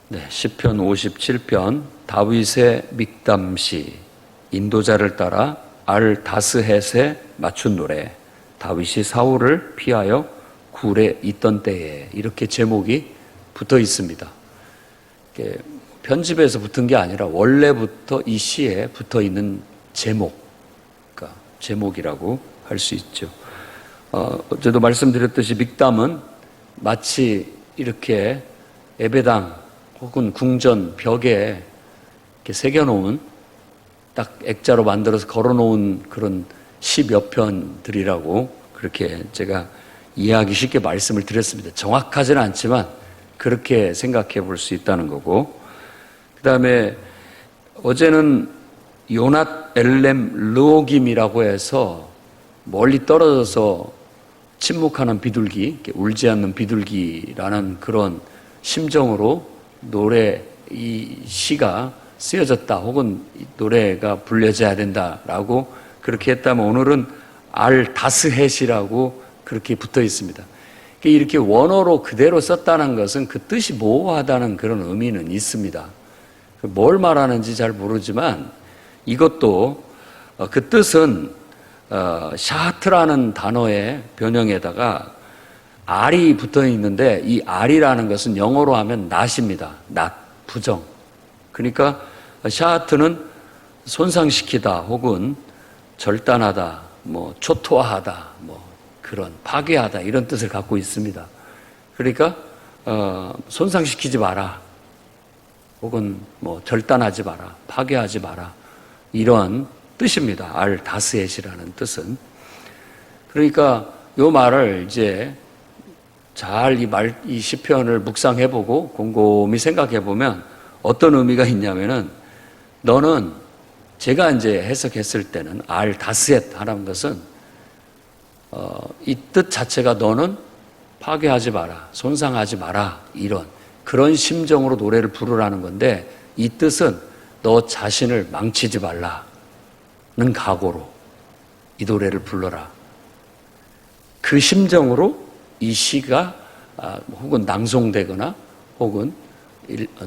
네, 시편 57편 다윗의 믹담시, 인도자를 따라 알다스헷에 맞춘 노래, 다윗이 사울을 피하여 굴에 있던 때에, 이렇게 제목이 붙어 있습니다. 편집에서 붙은 게 아니라 원래부터 이 시에 붙어 있는 제목이라고 할 수 있죠. 어제도 말씀드렸듯이 믹담은 마치 이렇게 예배당 혹은 궁전 벽에 이렇게 새겨놓은, 딱 액자로 만들어서 걸어놓은 그런 시 몇 편들이라고 그렇게 제가 이해하기 쉽게 말씀을 드렸습니다. 정확하지는 않지만 그렇게 생각해 볼 수 있다는 거고, 그 다음에 어제는 요낫 엘렘 르오김이라고 해서 멀리 떨어져서 침묵하는 비둘기, 울지 않는 비둘기라는 그런 심정으로 이 시가 쓰여졌다, 혹은 노래가 불려져야 된다라고 그렇게 했다면, 오늘은 알다스헷이라고 그렇게 붙어 있습니다. 이렇게 원어로 그대로 썼다는 것은 그 뜻이 모호하다는 그런 의미는 있습니다. 뭘 말하는지 잘 모르지만 이것도 그 뜻은 샤트라는 단어의 변형에다가 알이 붙어 있는데, 이 알이라는 것은 영어로 하면 not입니다. not, 부정. 그러니까 샤트는 손상시키다 혹은 절단하다, 초토화하다, 그런 파괴하다, 이런 뜻을 갖고 있습니다. 그러니까 손상시키지 마라, 혹은 절단하지 마라, 파괴하지 마라, 이런 뜻입니다. 알다스헷이라는 뜻은. 그러니까 요 말을 이제 잘 이 시편을 묵상해보고 곰곰이 생각해보면 어떤 의미가 있냐면은, 너는, 제가 이제 해석했을 때는 알다스헷 하는 것은 이 뜻 자체가 너는 파괴하지 마라, 손상하지 마라, 그런 심정으로 노래를 부르라는 건데, 이 뜻은 너 자신을 망치지 말라는 각오로 이 노래를 불러라, 그 심정으로 이 시가 혹은 낭송되거나 혹은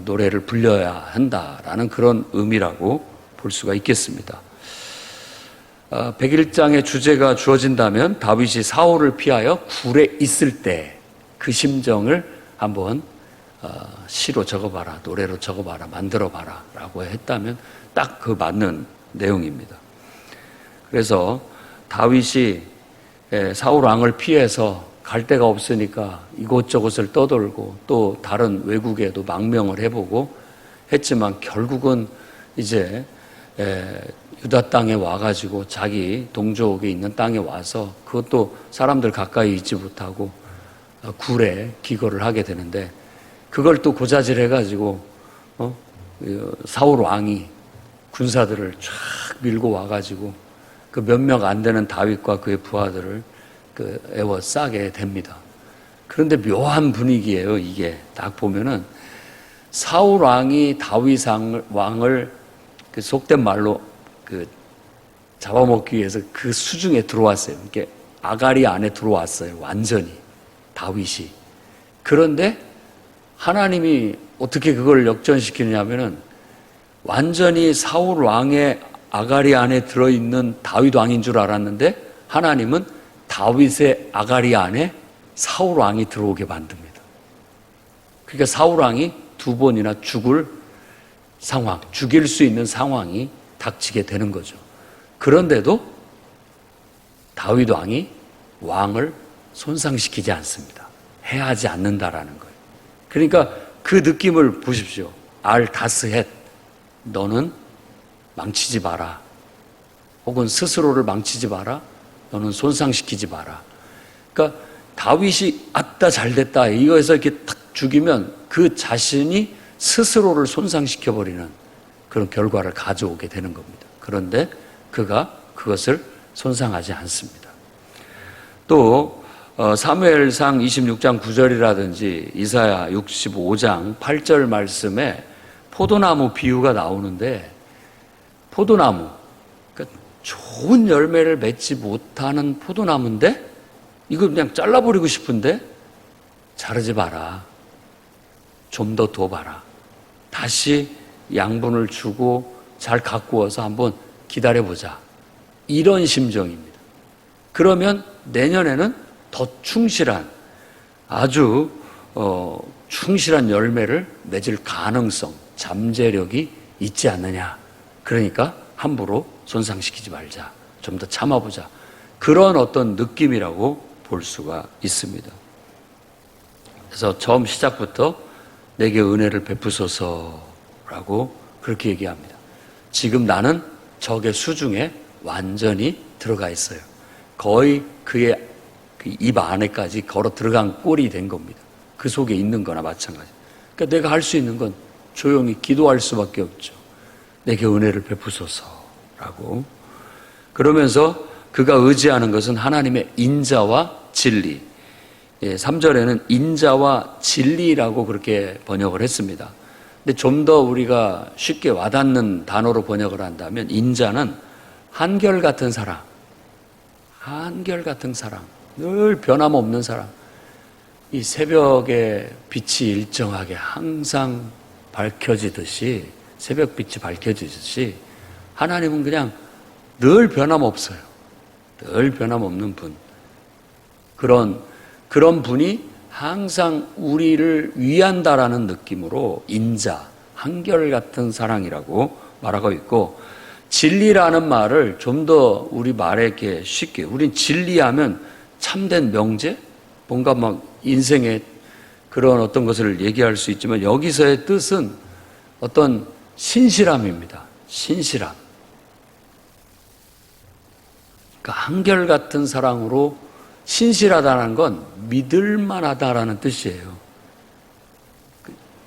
노래를 불려야 한다라는 그런 의미라고 볼 수가 있겠습니다. 101장의 주제가 주어진다면 다윗이 사울을 피하여 굴에 있을 때 그 심정을 한번 시로 적어봐라, 노래로 적어봐라, 만들어봐라 라고 했다면 딱 그 맞는 내용입니다. 그래서 다윗이 사울 왕을 피해서 갈 데가 없으니까 이곳저곳을 떠돌고 또 다른 외국에도 망명을 해보고 했지만, 결국은 이제 유다 땅에 와가지고 자기 동족에 있는 땅에 와서, 그것도 사람들 가까이 있지 못하고 굴에 기거를 하게 되는데, 그걸 또 고자질 해가지고 사울 왕이 군사들을 쫙 밀고 와가지고 그 몇 명 안 되는 다윗과 그의 부하들을 에워싸게 됩니다. 그런데 묘한 분위기예요. 이게 딱 보면은 사울 왕이 다윗 왕을 속된 말로 잡아먹기 위해서 그 수중에 들어왔어요. 이렇게 아가리 안에 들어왔어요. 완전히 다윗이. 그런데 하나님이 어떻게 그걸 역전시키느냐면은, 완전히 사울 왕의 아가리 안에 들어있는 다윗 왕인 줄 알았는데, 하나님은 다윗의 아가리 안에 사울 왕이 들어오게 만듭니다. 그러니까 사울 왕이 두 번이나 죽일 수 있는 상황이 닥치게 되는 거죠. 그런데도 다윗 왕이 왕을 손상시키지 않습니다. 해하지 않는다라는 거예요. 그러니까 그 느낌을 보십시오. 알다스헷, 너는 망치지 마라, 혹은 스스로를 망치지 마라, 너는 손상시키지 마라. 그러니까 다윗이 아따 잘됐다, 이거에서 이렇게 탁 죽이면 그 자신이 스스로를 손상시켜버리는 그런 결과를 가져오게 되는 겁니다. 그런데 그가 그것을 손상하지 않습니다. 또 사무엘상 26장 9절이라든지 이사야 65장 8절 말씀에 포도나무 비유가 나오는데, 포도나무, 그러니까 좋은 열매를 맺지 못하는 포도나무인데 이거 그냥 잘라버리고 싶은데 자르지 마라, 좀 더 둬봐라, 다시 양분을 주고 잘 가꾸어서 한번 기다려보자. 이런 심정입니다. 그러면 내년에는 더 충실한, 아주 충실한 열매를 맺을 가능성, 잠재력이 있지 않느냐. 그러니까 함부로 손상시키지 말자. 좀 더 참아보자. 그런 어떤 느낌이라고 볼 수가 있습니다. 그래서 처음 시작부터 내게 은혜를 베푸소서라고 그렇게 얘기합니다. 지금 나는 적의 수중에 완전히 들어가 있어요. 거의 그의 입 안에까지 걸어 들어간 꼴이 된 겁니다. 그 속에 있는 거나 마찬가지. 그러니까 내가 할 수 있는 건 조용히 기도할 수밖에 없죠. 내게 은혜를 베푸소서라고. 그러면서 그가 의지하는 것은 하나님의 인자와 진리. 3절에는 인자와 진리라고 그렇게 번역을 했습니다. 근데 좀 더 우리가 쉽게 와닿는 단어로 번역을 한다면 인자는 한결같은 사랑, 한결같은 사랑, 늘 변함없는 사랑. 이 새벽에 빛이 일정하게 항상 밝혀지듯이, 새벽빛이 밝혀지듯이 하나님은 그냥 늘 변함없어요. 늘 변함없는 분. 그런 분이 항상 우리를 위한다라는 느낌으로 인자, 한결같은 사랑이라고 말하고 있고, 진리라는 말을 좀 더 우리 말에게 쉽게, 우린 진리하면 참된 명제? 뭔가 막 인생의 그런 어떤 것을 얘기할 수 있지만 여기서의 뜻은 어떤 신실함입니다. 신실함. 그러니까 한결같은 사랑으로 신실하다는 건 믿을만하다라는 뜻이에요.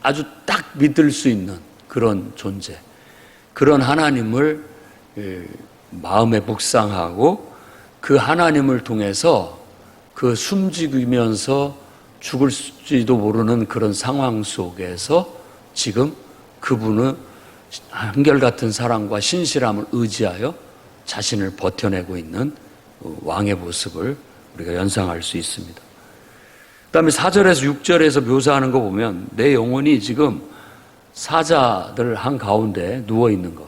아주 딱 믿을 수 있는 그런 존재. 그런 하나님을 마음에 묵상하고 그 하나님을 통해서 그 숨지면서 죽을지도 모르는 그런 상황 속에서 지금 그분은 한결같은 사랑과 신실함을 의지하여 자신을 버텨내고 있는 왕의 모습을 우리가 연상할 수 있습니다. 그 다음에 4절에서 6절에서 묘사하는 거 보면 내 영혼이 지금 사자들 한가운데 누워있는 것,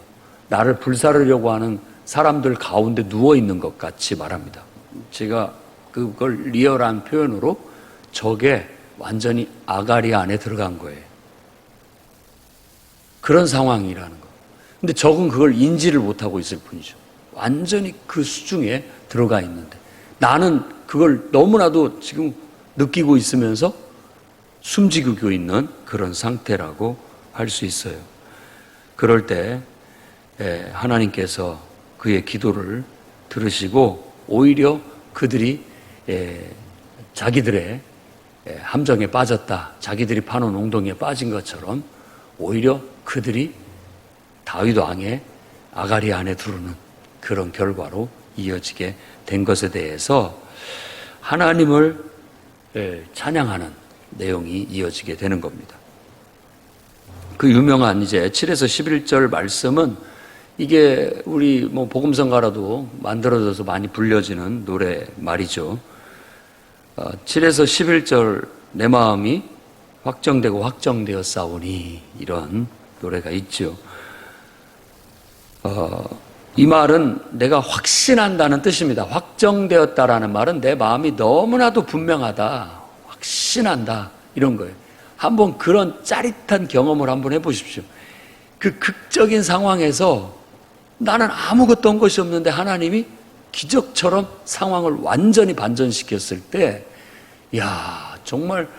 나를 불사르려고 하는 사람들 가운데 누워있는 것 같이 말합니다. 제가 그걸 리얼한 표현으로 적에 완전히 아가리 안에 들어간 거예요. 그런 상황이라는 거. 근데 적은 그걸 인지를 못하고 있을 뿐이죠. 완전히 그 수중에 들어가 있는데 나는 그걸 너무나도 지금 느끼고 있으면서 숨지고 있는 그런 상태라고 할 수 있어요. 그럴 때 하나님께서 그의 기도를 들으시고 오히려 그들이 자기들의 함정에 빠졌다, 자기들이 파놓은 웅덩이에 빠진 것처럼 오히려 그들이 다윗 왕의 아가리 안에 두르는 그런 결과로 이어지게 된 것에 대해서 하나님을 찬양하는 내용이 이어지게 되는 겁니다. 그 유명한 이제 7에서 11절 말씀은 이게 우리 복음성가라도 만들어져서 많이 불려지는 노래 말이죠. 7에서 11절 내 마음이 확정되고 확정되었사오니 이런 노래가 있죠. 이 말은 내가 확신한다는 뜻입니다. 확정되었다라는 말은 내 마음이 너무나도 분명하다, 확신한다 이런 거예요. 한번 그런 짜릿한 경험을 한번 해보십시오. 그 극적인 상황에서 나는 아무것도 한 것이 없는데 하나님이 기적처럼 상황을 완전히 반전시켰을 때, 이야, 정말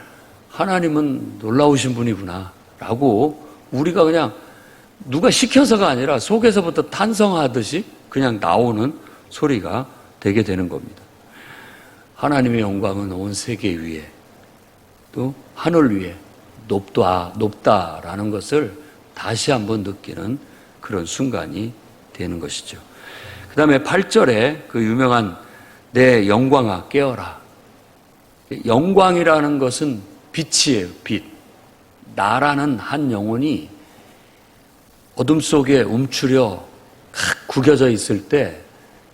하나님은 놀라우신 분이구나 라고 우리가 그냥 누가 시켜서가 아니라 속에서부터 탄성하듯이 그냥 나오는 소리가 되게 되는 겁니다. 하나님의 영광은 온 세계 위에 또 하늘 위에 높다라는 것을 다시 한번 느끼는 그런 순간이 되는 것이죠. 그 다음에 8절에 그 유명한 내 영광아 깨어라. 영광이라는 것은 빛이에요. 빛. 나라는 한 영혼이 어둠 속에 움츠려 구겨져 있을 때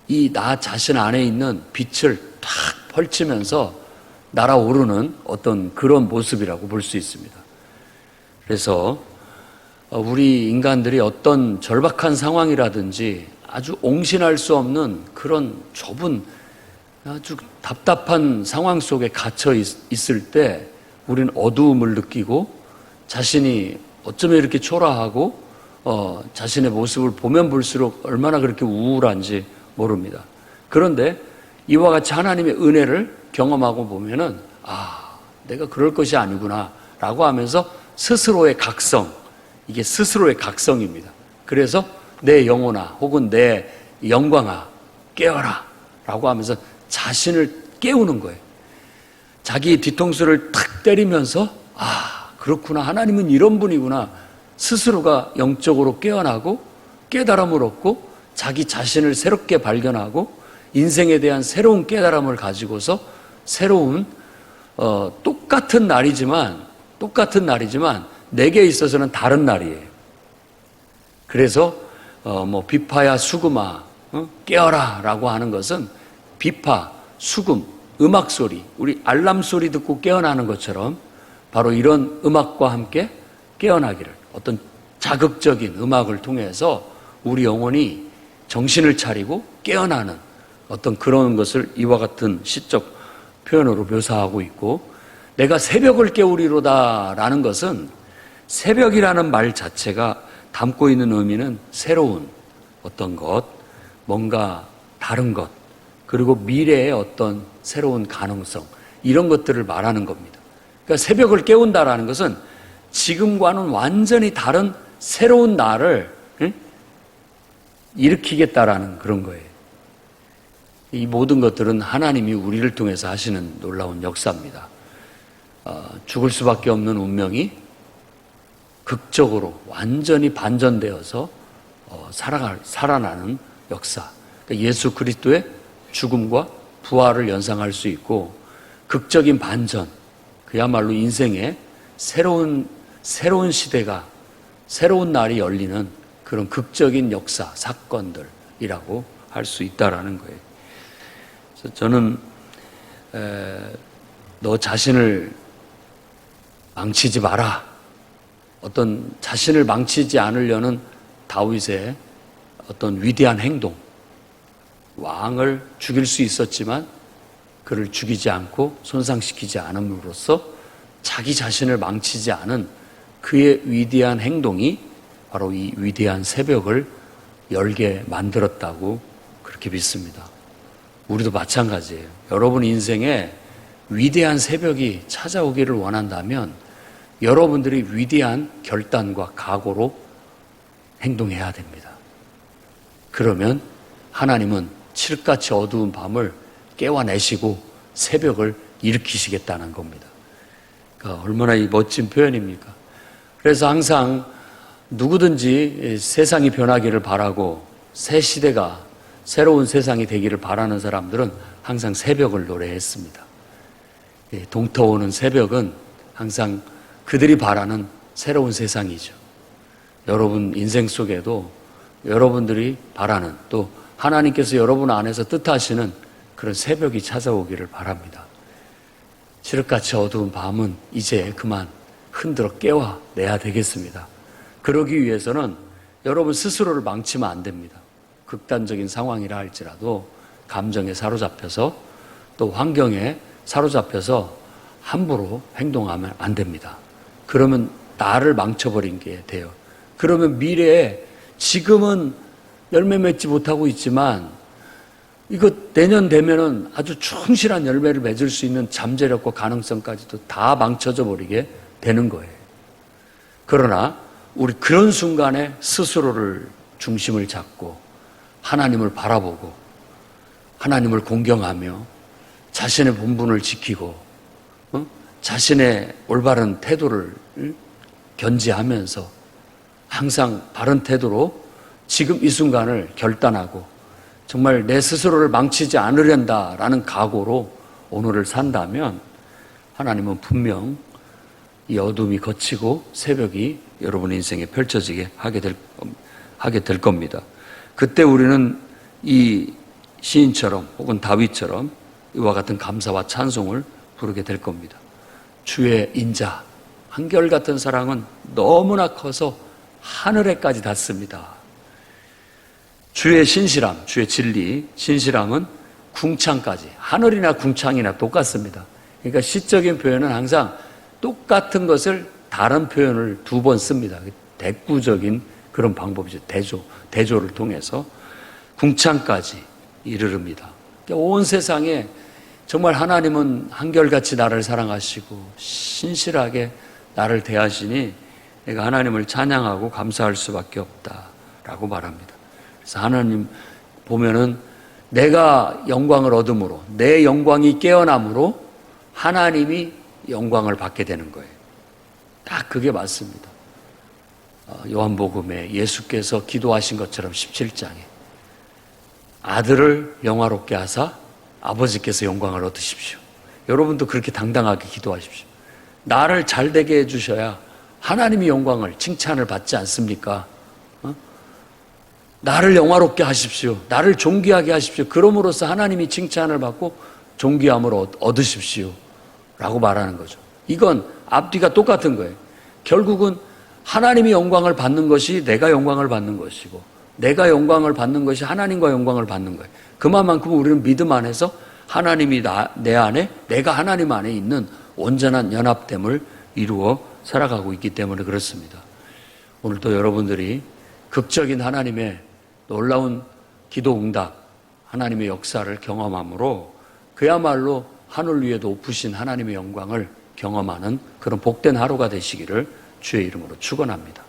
이 나 자신 안에 있는 빛을 탁 펼치면서 날아오르는 어떤 그런 모습이라고 볼 수 있습니다. 그래서 우리 인간들이 어떤 절박한 상황이라든지 아주 옹신할 수 없는 그런 좁은 아주 답답한 상황 속에 갇혀 있을 때 우리는 어두움을 느끼고 자신이 어쩌면 이렇게 초라하고 자신의 모습을 보면 볼수록 얼마나 그렇게 우울한지 모릅니다. 그런데 이와 같이 하나님의 은혜를 경험하고 보면은 내가 그럴 것이 아니구나 라고 하면서 스스로의 각성, 이게 스스로의 각성입니다. 그래서 내 영혼아 혹은 내 영광아 깨어라 라고 하면서 자신을 깨우는 거예요. 자기 뒤통수를 탁 때리면서 그렇구나, 하나님은 이런 분이구나, 스스로가 영적으로 깨어나고 깨달음을 얻고 자기 자신을 새롭게 발견하고 인생에 대한 새로운 깨달음을 가지고서 새로운 똑같은 날이지만 내게 있어서는 다른 날이에요. 그래서 비파야 수금아 깨어라 라고 하는 것은 비파, 수금, 음악소리, 우리 알람소리 듣고 깨어나는 것처럼 바로 이런 음악과 함께 깨어나기를, 어떤 자극적인 음악을 통해서 우리 영혼이 정신을 차리고 깨어나는 어떤 그런 것을 이와 같은 시적 표현으로 묘사하고 있고, 내가 새벽을 깨우리로다 라는 것은 새벽이라는 말 자체가 담고 있는 의미는 새로운 어떤 것, 뭔가 다른 것, 그리고 미래의 어떤 새로운 가능성, 이런 것들을 말하는 겁니다. 그러니까 새벽을 깨운다라는 것은 지금과는 완전히 다른 새로운 날을 일으키겠다라는 그런 거예요. 이 모든 것들은 하나님이 우리를 통해서 하시는 놀라운 역사입니다. 죽을 수밖에 없는 운명이 극적으로 완전히 반전되어서 살아나는 역사. 그러니까 예수 그리스도의 죽음과 부활을 연상할 수 있고, 극적인 반전, 그야말로 인생의 새로운 시대가, 새로운 날이 열리는 그런 극적인 역사, 사건들이라고 할 수 있다라는 거예요. 그래서 저는 너 자신을 망치지 마라, 어떤 자신을 망치지 않으려는 다윗의 어떤 위대한 행동, 왕을 죽일 수 있었지만 그를 죽이지 않고 손상시키지 않음으로써 자기 자신을 망치지 않은 그의 위대한 행동이 바로 이 위대한 새벽을 열게 만들었다고 그렇게 믿습니다. 우리도 마찬가지예요. 여러분 인생에 위대한 새벽이 찾아오기를 원한다면 여러분들이 위대한 결단과 각오로 행동해야 됩니다. 그러면 하나님은 칠흑같이 어두운 밤을 깨워내시고 새벽을 일으키시겠다는 겁니다. 그러니까 얼마나 이 멋진 표현입니까? 그래서 항상 누구든지 세상이 변하기를 바라고 새 시대가, 새로운 세상이 되기를 바라는 사람들은 항상 새벽을 노래했습니다. 동터오는 새벽은 항상 그들이 바라는 새로운 세상이죠. 여러분 인생 속에도 여러분들이 바라는, 또 하나님께서 여러분 안에서 뜻하시는 그런 새벽이 찾아오기를 바랍니다. 칠흑같이 어두운 밤은 이제 그만 흔들어 깨워내야 되겠습니다. 그러기 위해서는 여러분 스스로를 망치면 안 됩니다. 극단적인 상황이라 할지라도 감정에 사로잡혀서 또 환경에 사로잡혀서 함부로 행동하면 안 됩니다. 그러면 나를 망쳐버린 게 돼요. 그러면 미래에 지금은 열매 맺지 못하고 있지만 이거 내년 되면은 아주 충실한 열매를 맺을 수 있는 잠재력과 가능성까지도 다 망쳐져 버리게 되는 거예요. 그러나 우리 그런 순간에 스스로를 중심을 잡고 하나님을 바라보고 하나님을 공경하며 자신의 본분을 지키고 자신의 올바른 태도를 견지하면서 항상 바른 태도로 지금 이 순간을 결단하고 정말 내 스스로를 망치지 않으련다라는 각오로 오늘을 산다면 하나님은 분명 이 어둠이 걷히고 새벽이 여러분 인생에 펼쳐지게 하게 될 겁니다. 그때 우리는 이 시인처럼 혹은 다윗처럼 이와 같은 감사와 찬송을 부르게 될 겁니다. 주의 인자, 한결같은 사랑은 너무나 커서 하늘에까지 닿습니다. 주의 신실함, 주의 진리, 신실함은 궁창까지, 하늘이나 궁창이나 똑같습니다. 그러니까 시적인 표현은 항상 똑같은 것을 다른 표현을 두 번 씁니다. 대꾸적인 그런 방법이죠. 대조를 통해서 궁창까지 이르릅니다. 그러니까 온 세상에 정말 하나님은 한결같이 나를 사랑하시고 신실하게 나를 대하시니 내가 하나님을 찬양하고 감사할 수밖에 없다라고 말합니다. 그래서 하나님 보면은 내가 영광을 얻음으로, 내 영광이 깨어남으로 하나님이 영광을 받게 되는 거예요. 딱 그게 맞습니다. 요한복음에 예수께서 기도하신 것처럼 17장에 아들을 영화롭게 하사 아버지께서 영광을 얻으십시오. 여러분도 그렇게 당당하게 기도하십시오. 나를 잘되게 해주셔야 하나님이 영광을, 칭찬을 받지 않습니까? 나를 영화롭게 하십시오. 나를 존귀하게 하십시오. 그럼으로써 하나님이 칭찬을 받고 존귀함을 얻으십시오. 라고 말하는 거죠. 이건 앞뒤가 똑같은 거예요. 결국은 하나님이 영광을 받는 것이 내가 영광을 받는 것이고, 내가 영광을 받는 것이 하나님과 영광을 받는 거예요. 그만큼 우리는 믿음 안에서 하나님이 내 안에, 내가 하나님 안에 있는 온전한 연합됨을 이루어 살아가고 있기 때문에 그렇습니다. 오늘도 여러분들이 극적인 하나님의 놀라운 기도 응답, 하나님의 역사를 경험함으로 그야말로 하늘 위에 높으신 하나님의 영광을 경험하는 그런 복된 하루가 되시기를 주의 이름으로 축원합니다.